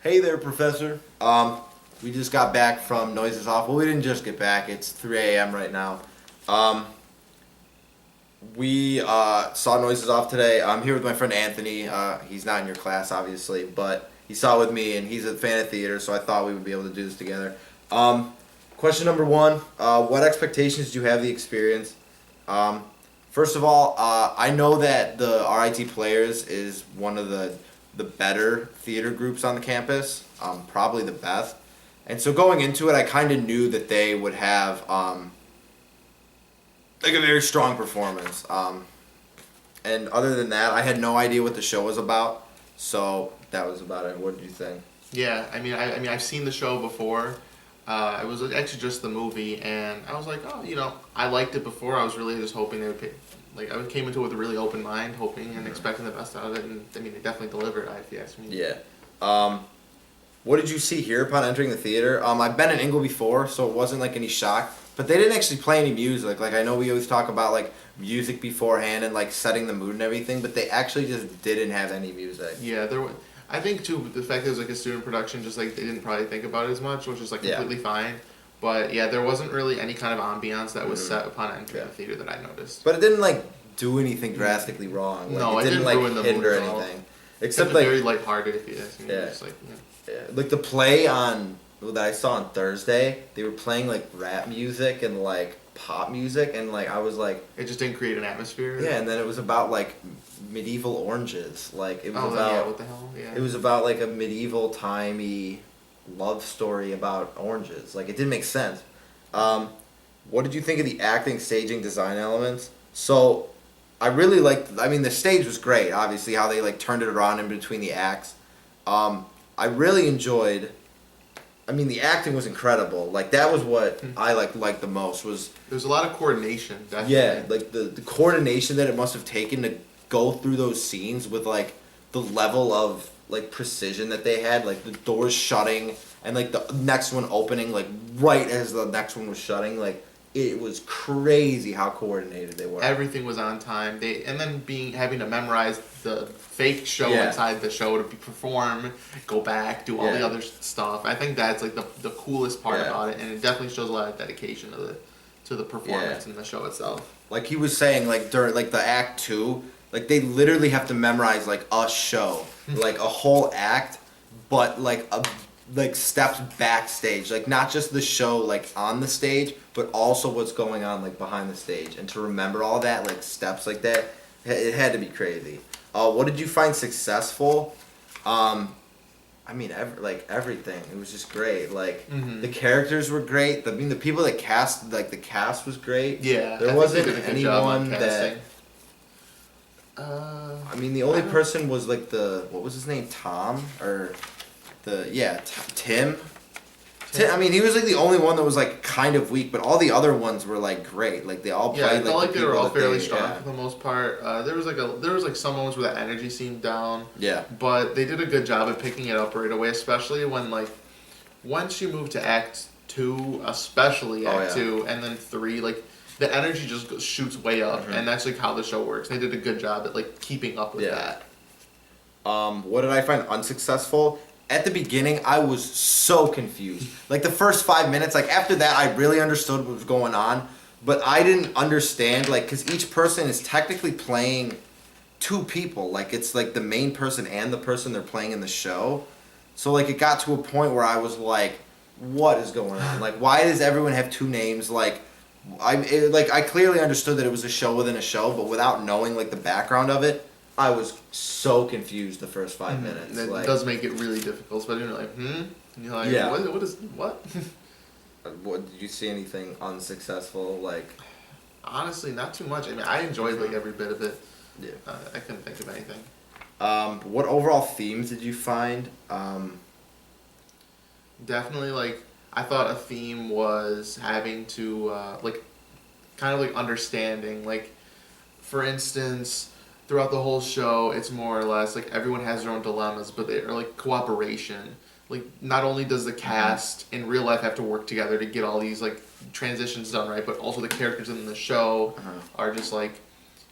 Hey there, Professor. We just got back from Noises Off. Well, we didn't just get back. It's 3 a.m. right now. We saw Noises Off today. I'm here with my friend Anthony. He's not in your class, obviously, but he saw it with me, and he's a fan of theater, so I thought we would be able to do this together. Question number one, what expectations do you have of the experience? First of all, I know that the RIT Players is one of the better theater groups on the campus, probably the best. And so going into it, I kind of knew that they would have like a very strong performance. And other than that, I had no idea what the show was about. So that was about it. What did you think? Yeah, I mean, I've seen the show before. It was actually just the movie, and I was like, oh, I liked it before. I was really just hoping they would pick. Like, I came into it with a really open mind, hoping and expecting the best out of it, and I mean, they definitely delivered, if you ask me. Yeah. What did you see here upon entering the theater? I've been in Ingle before, so it wasn't like any shock. But they didn't actually play any music. Like, I know we always talk about like music beforehand and like setting the mood and everything, but they actually just didn't have any music. Yeah, I think too the fact that it was like a student production, just like they didn't probably think about it as much, which is like completely fine. But yeah, there wasn't really any kind of ambiance that was set upon entering the theater that I noticed. But it didn't like do anything drastically wrong. Like, no, it didn't like ruin the hinder mood at all. anything. Except like very lighthearted, if you ask me. Yeah. Just like, like the play on that I saw on Thursday, they were playing like rap music and like pop music, and like I was like, it just didn't create an atmosphere. Yeah, and then it was about like medieval oranges. Like it was about what the hell? Yeah. It was about like a medieval timey love story about oranges. Like it didn't make sense. What did you think of the acting, staging, design elements? So I really liked. I mean, the stage was great. Obviously, how they like turned it around in between the acts. I really enjoyed. I mean, the acting was incredible. Like that was what I liked the most. Was there's a lot of coordination. Definitely. Yeah, like the coordination that it must have taken to go through those scenes with like the level of like precision that they had. Like the doors shutting and like the next one opening like right as the next one was shutting. Like it was crazy how coordinated they were. Everything was on time. And then having to memorize the fake show inside the show to perform, go back, do all the other stuff. I think that's like the coolest part about it, and it definitely shows a lot of dedication to the performance and the show itself. Like he was saying, like during like the act 2, like they literally have to memorize like a show, like a whole act, but like steps backstage, like not just the show like on the stage, but also what's going on like behind the stage, and to remember all that like steps like that, it had to be crazy. What did you find successful? I mean, everything. It was just great. Like the characters were great. The people that cast, like the cast was great. Yeah, there wasn't anyone that. I mean, the only person was like what was his name? Tom or Tim. I mean, he was like the only one that was like kind of weak, but all the other ones were like great. Like they all played. Yeah, I felt like they were all fairly strong for the most part. There was some moments where the energy seemed down. Yeah. But they did a good job at picking it up right away, especially when like once you move to Act 2, especially Act 2, and then 3, like the energy just shoots way up, and that's like how the show works. They did a good job at like keeping up with that. What did I find unsuccessful? At the beginning, I was so confused. Like, the first 5 minutes, like, after that, I really understood what was going on. But I didn't understand, like, because each person is technically playing 2 people. Like, it's, like, the main person and the person they're playing in the show. So, like, it got to a point where I was like, what is going on? Like, why does everyone have 2 names? Like, I clearly understood that it was a show within a show, but without knowing, like, the background of it, I was so confused the first 5 minutes. It does make it really difficult, especially when you're like, And you're like, what? What did you see anything unsuccessful? Like, honestly, not too much. I mean, I enjoyed like every bit of it. Yeah. I couldn't think of anything. What overall themes did you find? Definitely, like I thought a theme was having to like kind of like understanding. Like, for instance, throughout the whole show, it's more or less like everyone has their own dilemmas, but they are like cooperation. Like, not only does the cast in real life have to work together to get all these like transitions done right, but also the characters in the show are just like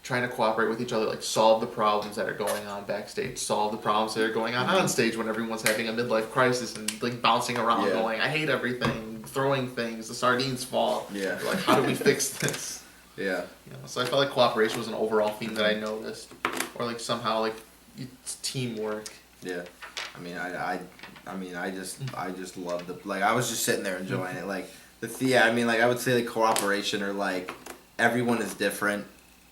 trying to cooperate with each other, like solve the problems that are going on backstage, solve the problems that are going on stage when everyone's having a midlife crisis and like bouncing around, going, I hate everything, throwing things, the sardines fall. Yeah. Like, how do we fix this? Yeah. You know, so I felt like cooperation was an overall theme that I noticed, or like somehow like it's teamwork. Yeah. I mean, I just loved the, like, I was just sitting there enjoying it. Like, I mean, like, I would say, like, cooperation or, like, everyone is different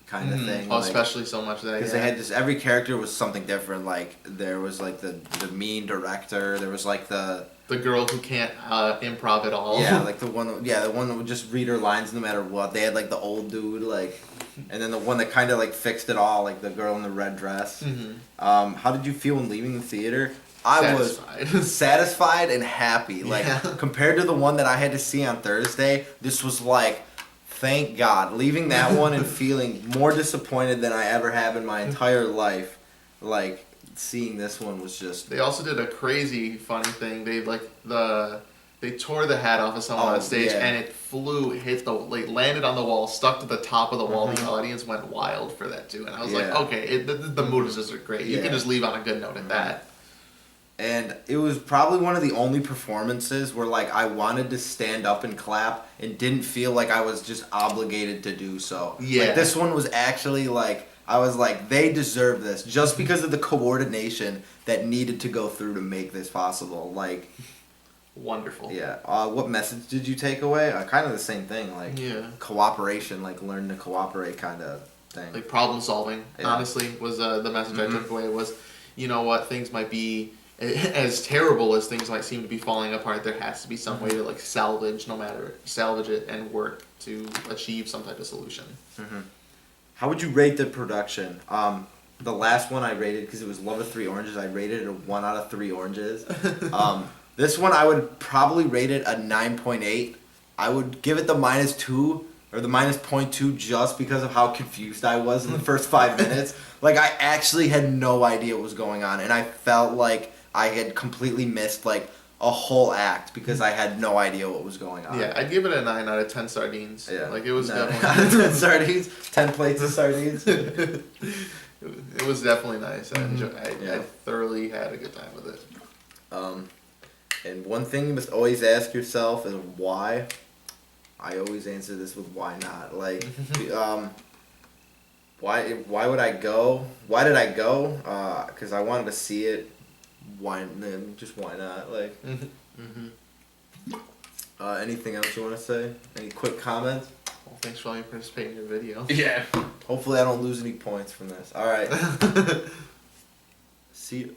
kind of thing. Oh, like, especially so much that, because they had just, every character was something different. Like, there was, like, the mean director. There was, like, the girl who can't improv at all. Yeah, like, the one that would just read her lines no matter what. They had, like, the old dude, like, and then the one that kind of, like, fixed it all, like, the girl in the red dress. How did you feel when leaving the theater? I was satisfied and happy. Like, compared to the one that I had to see on Thursday, this was like, thank God. Leaving that one and feeling more disappointed than I ever have in my entire life. Like, seeing this one was just... They also did a crazy funny thing. They tore the hat off of someone on stage, and it flew, landed on the wall, stuck to the top of the wall. The audience went wild for that too. And I was like, okay, the mood is just great. You can just leave on a good note at that. And it was probably one of the only performances where, like, I wanted to stand up and clap and didn't feel like I was just obligated to do so. Yeah. Like, this one was actually, like, I was like, they deserve this just because of the coordination that needed to go through to make this possible. Like... Wonderful. Yeah. What message did you take away? Kind of the same thing. Like, cooperation, like, learn to cooperate kind of thing. Like, problem solving, honestly, was the message I took away was, you know what, things might be... As terrible as things might seem to be falling apart, there has to be some way to like salvage it and work to achieve some type of solution. How would you rate the production? The last one I rated, because it was Love of Three Oranges, I rated it a 1 out of 3 oranges. This one I would probably rate it a 9.8. I would give it the -2 or the -0.2 just because of how confused I was in the first 5 minutes. Like, I actually had no idea what was going on, and I felt like I had completely missed, like, a whole act because I had no idea what was going on. Yeah, I'd give it a 9 out of 10 sardines. Yeah. Like, it was definitely... 10 sardines? 10 plates of sardines? It was definitely nice. I thoroughly had a good time with it. And one thing you must always ask yourself is why. I always answer this with why not. Like, why would I go? Why did I go? Because I wanted to see it. Why not? Like, anything else you want to say? Any quick comments? Well, thanks for letting me participate in your video. Yeah. Hopefully I don't lose any points from this. All right. See you.